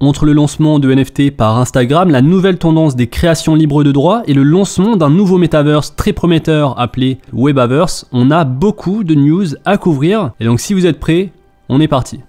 Entre le lancement de NFT par Instagram, la nouvelle tendance des créations libres de droit et le lancement d'un nouveau metaverse très prometteur appelé Webaverse, on a beaucoup de news à couvrir. Et donc si vous êtes prêts, on est parti.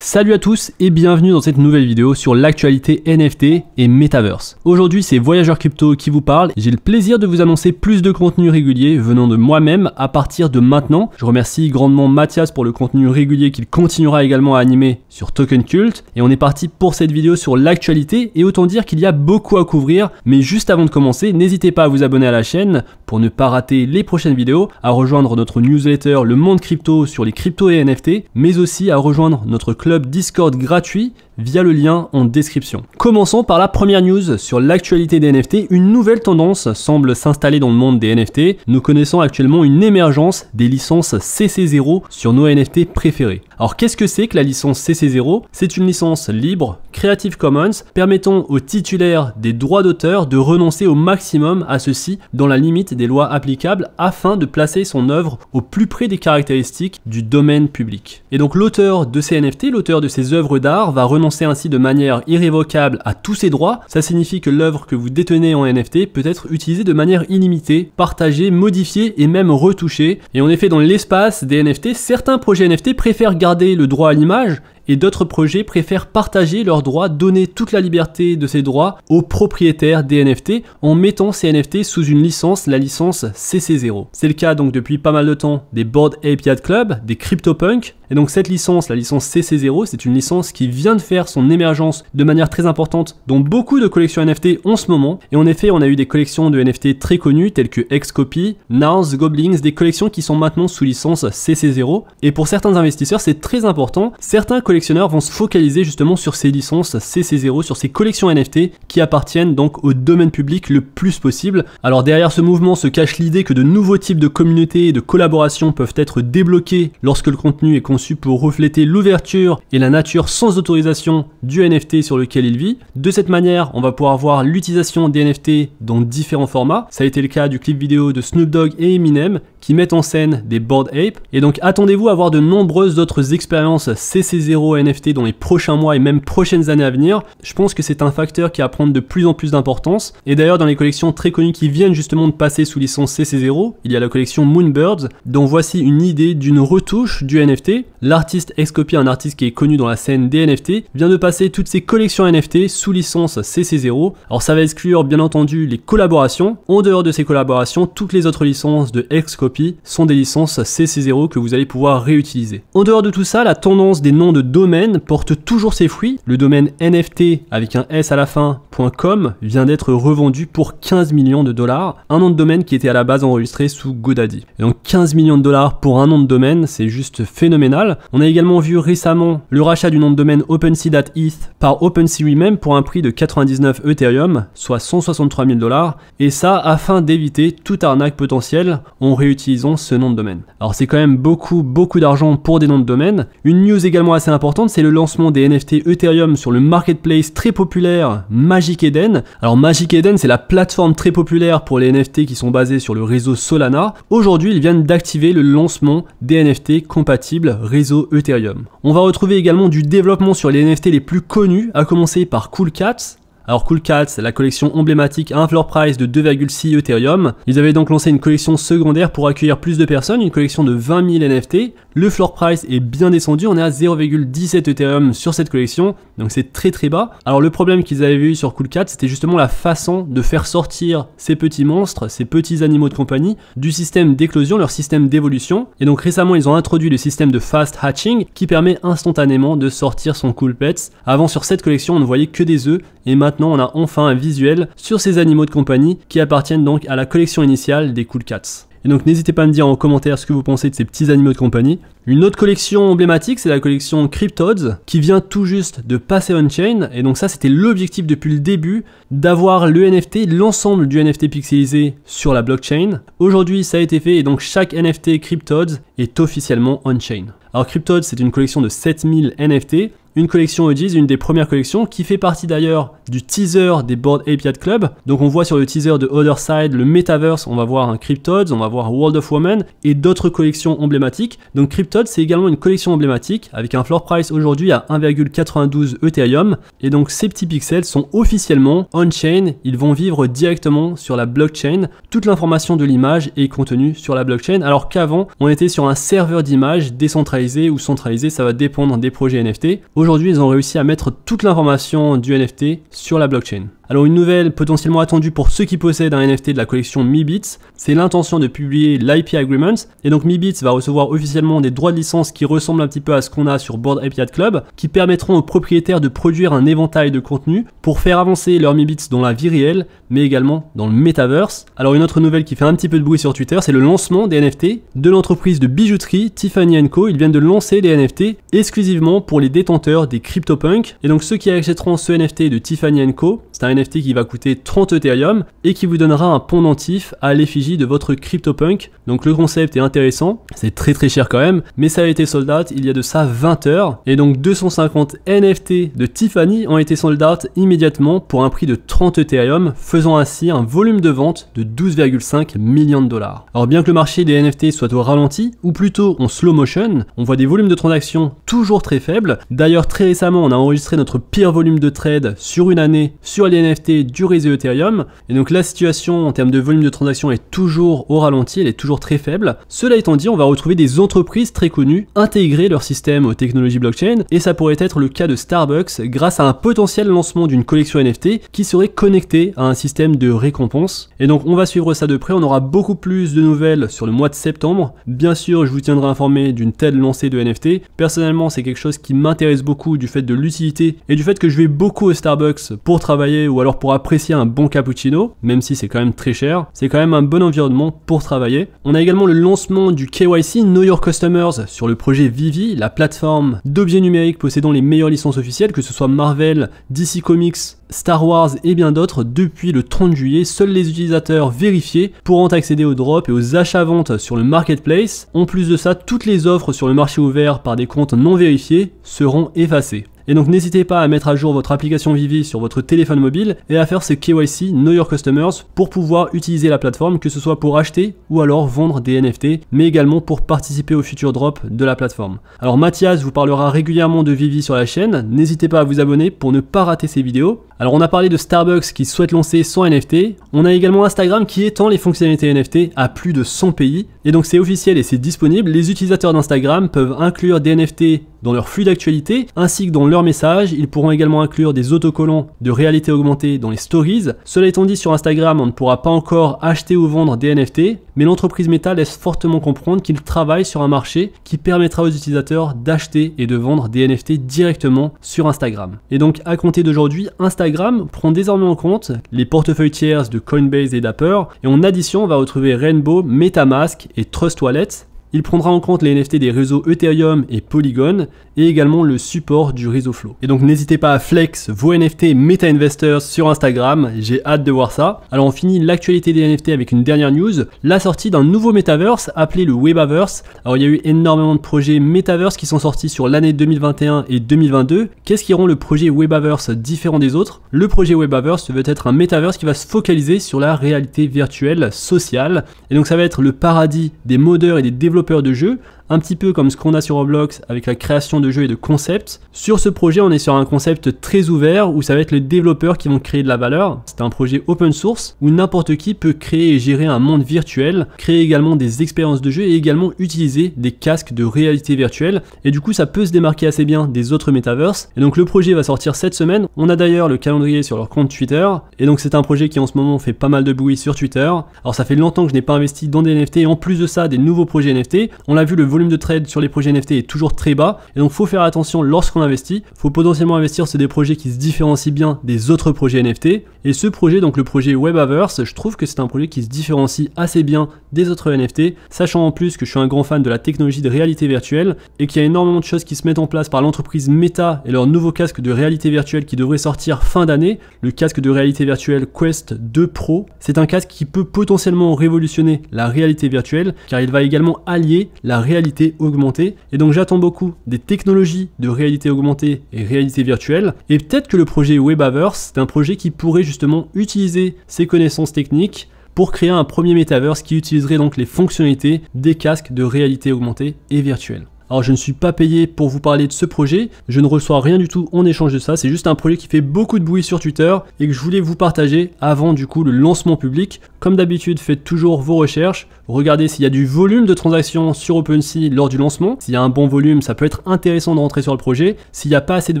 Salut à tous et bienvenue dans cette nouvelle vidéo sur l'actualité NFT et Metaverse. Aujourd'hui c'est Voyageur Crypto qui vous parle. J'ai le plaisir de vous annoncer plus de contenu régulier venant de moi-même à partir de maintenant. Je remercie grandement Mathias pour le contenu régulier qu'il continuera également à animer sur Token Cult. Et on est parti pour cette vidéo sur l'actualité et autant dire qu'il y a beaucoup à couvrir. Mais juste avant de commencer, n'hésitez pas à vous abonner à la chaîne pour ne pas rater les prochaines vidéos, à rejoindre notre newsletter Le Monde Crypto sur les cryptos et NFT, mais aussi à rejoindre notre club Discord gratuit via le lien en description. Commençons par la première news sur l'actualité des NFT. Une nouvelle tendance semble s'installer dans le monde des NFT. Nous connaissons actuellement une émergence des licences CC0 sur nos NFT préférés. Alors qu'est-ce que c'est que la licence CC0? C'est une licence libre, Creative Commons, permettant aux titulaires des droits d'auteur de renoncer au maximum à ceux-ci dans la limite des lois applicables afin de placer son œuvre au plus près des caractéristiques du domaine public. Et donc l'auteur de ces NFT, l'auteur de ces œuvres d'art va renoncer ainsi de manière irrévocable à tous ses droits. Ça signifie que l'œuvre que vous détenez en NFT peut être utilisée de manière illimitée, partagée, modifiée et même retouchée. Et en effet, dans l'espace des NFT, certains projets NFT préfèrent garder le droit à l'image et d'autres projets préfèrent partager leurs droits, donner toute la liberté de ces droits aux propriétaires des NFT en mettant ces NFT sous une licence, la licence CC0. C'est le cas donc depuis pas mal de temps des Bored Ape Yacht Club, des CryptoPunk. Et donc cette licence, la licence CC0, c'est une licence qui vient de faire son émergence de manière très importante dans beaucoup de collections NFT en ce moment. Et en effet, on a eu des collections de NFT très connues telles que Xcopy, Nars, Goblins, des collections qui sont maintenant sous licence CC0. Et pour certains investisseurs, c'est très important. Certains collectionneurs vont se focaliser justement sur ces licences CC0, sur ces collections NFT qui appartiennent donc au domaine public le plus possible. Alors derrière ce mouvement se cache l'idée que de nouveaux types de communautés et de collaborations peuvent être débloqués lorsque le contenu est conçu pour refléter l'ouverture et la nature sans autorisation du NFT sur lequel il vit. De cette manière, on va pouvoir voir l'utilisation des NFT dans différents formats. Ça a été le cas du clip vidéo de Snoop Dogg et Eminem qui mettent en scène des Bored Ape. Et donc attendez-vous à voir de nombreuses autres expériences CC0 NFT dans les prochains mois et même prochaines années à venir. Je pense que c'est un facteur qui va prendre de plus en plus d'importance. Et d'ailleurs dans les collections très connues qui viennent justement de passer sous licence CC0, il y a la collection Moonbirds dont voici une idée d'une retouche du NFT. L'artiste Xcopy, un artiste qui est connu dans la scène des NFT, vient de passer toutes ses collections NFT sous licence CC0. Alors ça va exclure bien entendu les collaborations. En dehors de ces collaborations, toutes les autres licences de Xcopy sont des licences CC0 que vous allez pouvoir réutiliser. En dehors de tout ça, la tendance des noms de domaine porte toujours ses fruits. Le domaine NFT avec un S à la fin .com vient d'être revendu pour 15 millions de dollars, un nom de domaine qui était à la base enregistré sous GoDaddy. Et donc 15 millions de dollars pour un nom de domaine, c'est juste phénoménal. On a également vu récemment le rachat du nom de domaine OpenSea.eth par OpenSea lui-même pour un prix de 99 Ethereum, soit 163 000 dollars, et ça afin d'éviter toute arnaque potentielle en réutilisant ce nom de domaine. Alors c'est quand même beaucoup d'argent pour des noms de domaine. Une news également assez importante, c'est le lancement des NFT Ethereum sur le marketplace très populaire Magic Eden. Alors Magic Eden, c'est la plateforme très populaire pour les NFT qui sont basés sur le réseau Solana. Aujourd'hui, ils viennent d'activer le lancement des NFT compatibles réseau Ethereum. On va retrouver également du développement sur les NFT les plus connus, à commencer par Cool Cats. Alors Cool Cats, la collection emblématique à un floor price de 2,6 Ethereum. Ils avaient donc lancé une collection secondaire pour accueillir plus de personnes, une collection de 20 000 NFT. Le floor price est bien descendu, on est à 0,17 Ethereum sur cette collection, donc c'est très bas. Alors le problème qu'ils avaient eu sur Cool Cats, c'était justement la façon de faire sortir ces petits monstres, ces petits animaux de compagnie, du système d'éclosion, leur système d'évolution. Et donc récemment, ils ont introduit le système de fast hatching qui permet instantanément de sortir son Cool Pets. Avant, sur cette collection, on ne voyait que des œufs, et maintenant on a enfin un visuel sur ces animaux de compagnie qui appartiennent donc à la collection initiale des Cool Cats. Et donc n'hésitez pas à me dire en commentaire ce que vous pensez de ces petits animaux de compagnie. Une autre collection emblématique, c'est la collection Cryptodes, qui vient tout juste de passer on-chain. Et donc ça, c'était l'objectif depuis le début, d'avoir le NFT, l'ensemble du NFT pixelisé sur la blockchain. Aujourd'hui, ça a été fait et donc chaque NFT Cryptodes est officiellement on-chain. Alors Cryptodes, c'est une collection de 7000 NFT. une collection Udgies, une des premières collections, qui fait partie d'ailleurs du teaser des Bored Ape Yacht Club. Donc on voit sur le teaser de Other Side le Metaverse, on va voir un Cryptoadz, on va voir World of Women et d'autres collections emblématiques. Donc Cryptoadz c'est également une collection emblématique avec un floor price aujourd'hui à 1,92 Ethereum, et donc ces petits pixels sont officiellement on-chain, ils vont vivre directement sur la blockchain. Toute l'information de l'image est contenue sur la blockchain, alors qu'avant on était sur un serveur d'images décentralisé ou centralisé, ça va dépendre des projets NFT. Aujourd'hui ils ont réussi à mettre toute l'information du NFT sur la blockchain. Alors une nouvelle potentiellement attendue pour ceux qui possèdent un NFT de la collection Meebits, c'est l'intention de publier l'IP Agreement, et donc Meebits va recevoir officiellement des droits de licence qui ressemblent un petit peu à ce qu'on a sur Bored Ape Yacht Club, qui permettront aux propriétaires de produire un éventail de contenus pour faire avancer leurs Meebits dans la vie réelle, mais également dans le Metaverse. Alors une autre nouvelle qui fait un petit peu de bruit sur Twitter, c'est le lancement des NFT de l'entreprise de bijouterie Tiffany & Co. Ils viennent de lancer des NFT exclusivement pour les détenteurs des CryptoPunks, et donc ceux qui achèteront ce NFT de Tiffany & Co, c'est un NFT qui va coûter 30 Ethereum et qui vous donnera un pendentif à l'effigie de votre CryptoPunk. Donc le concept est intéressant, c'est très cher quand même, mais ça a été sold out il y a de ça 20 heures, et donc 250 NFT de Tiffany ont été sold out immédiatement pour un prix de 30 Ethereum, faisant ainsi un volume de vente de 12,5 millions de dollars. Alors bien que le marché des NFT soit au ralenti, ou plutôt en slow motion, on voit des volumes de transactions toujours très faibles. D'ailleurs très récemment on a enregistré notre pire volume de trade sur une année sur les NFT du réseau Ethereum, et donc la situation en termes de volume de transactions est toujours au ralenti, elle est toujours très faible. Cela étant dit, on va retrouver des entreprises très connues intégrer leur système aux technologies blockchain, et ça pourrait être le cas de Starbucks grâce à un potentiel lancement d'une collection NFT qui serait connectée à un système de récompense. Et donc on va suivre ça de près, on aura beaucoup plus de nouvelles sur le mois de septembre. Bien sûr je vous tiendrai informé d'une telle lancée de NFT. Personnellement c'est quelque chose qui m'intéresse beaucoup du fait de l'utilité et du fait que je vais beaucoup au Starbucks pour travailler ou alors pour apprécier un bon cappuccino, même si c'est quand même très cher, c'est quand même un bon environnement pour travailler. On a également le lancement du KYC Know Your Customers sur le projet Vivi, la plateforme d'objets numériques possédant les meilleures licences officielles, que ce soit Marvel, DC Comics, Star Wars et bien d'autres. Depuis le 30 juillet, seuls les utilisateurs vérifiés pourront accéder aux drops et aux achats-ventes sur le marketplace. En plus de ça, toutes les offres sur le marché ouvert par des comptes non vérifiés seront effacées. Et donc n'hésitez pas à mettre à jour votre application Vivi sur votre téléphone mobile et à faire ce KYC Know Your Customers pour pouvoir utiliser la plateforme, que ce soit pour acheter ou alors vendre des NFT, mais également pour participer aux futurs drops de la plateforme. Alors Mathias vous parlera régulièrement de Vivi sur la chaîne, n'hésitez pas à vous abonner pour ne pas rater ces vidéos. Alors on a parlé de Starbucks qui souhaite lancer son NFT, on a également Instagram qui étend les fonctionnalités NFT à plus de 100 pays, et donc c'est officiel et c'est disponible. Les utilisateurs d'Instagram peuvent inclure des NFT dans leur flux d'actualité ainsi que dans leurs messages. Ils pourront également inclure des autocollants de réalité augmentée dans les stories. Cela étant dit, sur Instagram on ne pourra pas encore acheter ou vendre des NFT, mais l'entreprise Meta laisse fortement comprendre qu'il travaille sur un marché qui permettra aux utilisateurs d'acheter et de vendre des NFT directement sur Instagram. Et donc à compter d'aujourd'hui, Instagram prend désormais en compte les portefeuilles tiers de Coinbase et Dapper, et en addition on va retrouver Rainbow, MetaMask et Trust Wallet. Il prendra en compte les NFT des réseaux Ethereum et Polygon et également le support du réseau Flow. Et donc n'hésitez pas à flex vos NFT Meta Investors sur Instagram, j'ai hâte de voir ça. Alors on finit l'actualité des NFT avec une dernière news, la sortie d'un nouveau Metaverse appelé le Webaverse. Alors il y a eu énormément de projets Metaverse qui sont sortis sur l'année 2021 et 2022. Qu'est-ce qui rend le projet Webaverse différent des autres? Le projet Webaverse veut être un Metaverse qui va se focaliser sur la réalité virtuelle sociale. Et donc ça va être le paradis des modeurs et des développeurs de jeux, un petit peu comme ce qu'on a sur Roblox avec la création de jeux et de concepts. Sur ce projet, on est sur un concept très ouvert où ça va être les développeurs qui vont créer de la valeur. C'est un projet open source où n'importe qui peut créer et gérer un monde virtuel, créer également des expériences de jeu et également utiliser des casques de réalité virtuelle. Et du coup, ça peut se démarquer assez bien des autres metaverses. Et donc le projet va sortir cette semaine. On a d'ailleurs le calendrier sur leur compte Twitter. Et donc c'est un projet qui en ce moment fait pas mal de bruit sur Twitter. Alors ça fait longtemps que je n'ai pas investi dans des NFT et en plus de ça, des nouveaux projets NFT. On l'a vu, le volume de trade sur les projets NFT est toujours très bas, et donc faut faire attention lorsqu'on investit. Faut potentiellement investir sur des projets qui se différencient bien des autres projets NFT, et ce projet, donc le projet Webaverse, je trouve que c'est un projet qui se différencie assez bien des autres NFT, sachant en plus que je suis un grand fan de la technologie de réalité virtuelle et qu'il y a énormément de choses qui se mettent en place par l'entreprise Meta et leur nouveau casque de réalité virtuelle qui devrait sortir fin d'année, le casque de réalité virtuelle Quest 2 Pro. C'est un casque qui peut potentiellement révolutionner la réalité virtuelle car il va également allier la réalité réalité augmentée. Et donc j'attends beaucoup des technologies de réalité augmentée et réalité virtuelle. Et peut-être que le projet Webaverse, c'est un projet qui pourrait justement utiliser ces connaissances techniques pour créer un premier metaverse qui utiliserait donc les fonctionnalités des casques de réalité augmentée et virtuelle. Alors je ne suis pas payé pour vous parler de ce projet, je ne reçois rien du tout en échange de ça, c'est juste un projet qui fait beaucoup de bruit sur Twitter et que je voulais vous partager avant du coup le lancement public. Comme d'habitude, faites toujours vos recherches, regardez s'il y a du volume de transactions sur OpenSea lors du lancement. S'il y a un bon volume, ça peut être intéressant de rentrer sur le projet. S'il n'y a pas assez de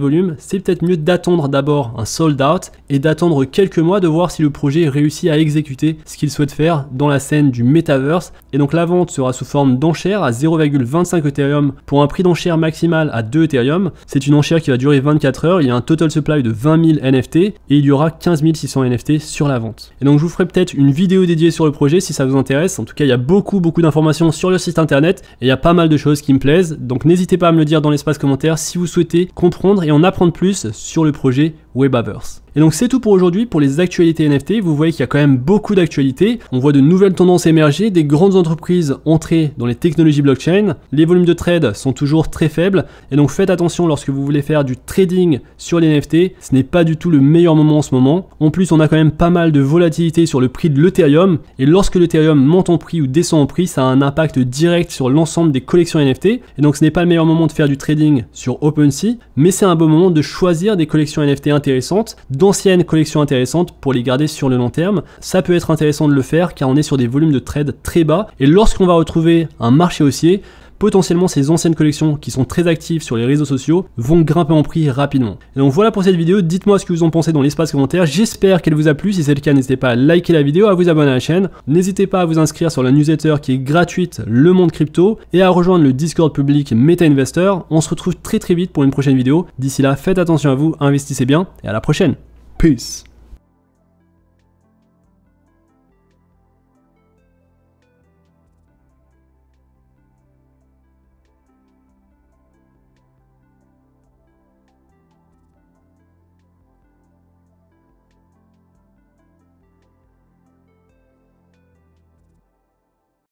volume, c'est peut-être mieux d'attendre d'abord un sold out et d'attendre quelques mois de voir si le projet réussit à exécuter ce qu'il souhaite faire dans la scène du Metaverse. Et donc la vente sera sous forme d'enchère à 0,25 Ethereum pour un prix d'enchère maximal à 2 Ethereum. C'est une enchère qui va durer 24 heures, il y a un total supply de 20 000 NFT et il y aura 15 600 NFT sur la vente. Et donc je vous ferai peut-être une vidéo dédiée sur le projet si ça vous intéresse. En tout cas, il y a beaucoup d'informations sur le site internet et il y a pas mal de choses qui me plaisent. Donc n'hésitez pas à me le dire dans l'espace commentaire si vous souhaitez comprendre et en apprendre plus sur le projet Webaverse. Et donc c'est tout pour aujourd'hui pour les actualités NFT. Vous voyez qu'il y a quand même beaucoup d'actualités. On voit de nouvelles tendances émerger, des grandes entreprises entrer dans les technologies blockchain. Les volumes de trade sont toujours très faibles et donc faites attention lorsque vous voulez faire du trading sur les NFT. Ce n'est pas du tout le meilleur moment en ce moment. En plus, on a quand même pas mal de volatilité sur le prix de l'Ethereum et lorsque l'Ethereum monte en prix ou descend en prix, ça a un impact direct sur l'ensemble des collections NFT. Et donc ce n'est pas le meilleur moment de faire du trading sur OpenSea, mais c'est un bon moment de choisir des collections NFT intéressantes, d'anciennes collections intéressantes pour les garder sur le long terme. Ça peut être intéressant de le faire car on est sur des volumes de trade très bas et lorsqu'on va retrouver un marché haussier, potentiellement ces anciennes collections qui sont très actives sur les réseaux sociaux vont grimper en prix rapidement. Et donc voilà pour cette vidéo, dites-moi ce que vous en pensez dans l'espace commentaire, j'espère qu'elle vous a plu, si c'est le cas n'hésitez pas à liker la vidéo, à vous abonner à la chaîne, n'hésitez pas à vous inscrire sur la newsletter qui est gratuite, Le Monde Crypto, et à rejoindre le Discord public Meta Investor. On se retrouve très vite pour une prochaine vidéo, d'ici là faites attention à vous, investissez bien, et à la prochaine. Peace.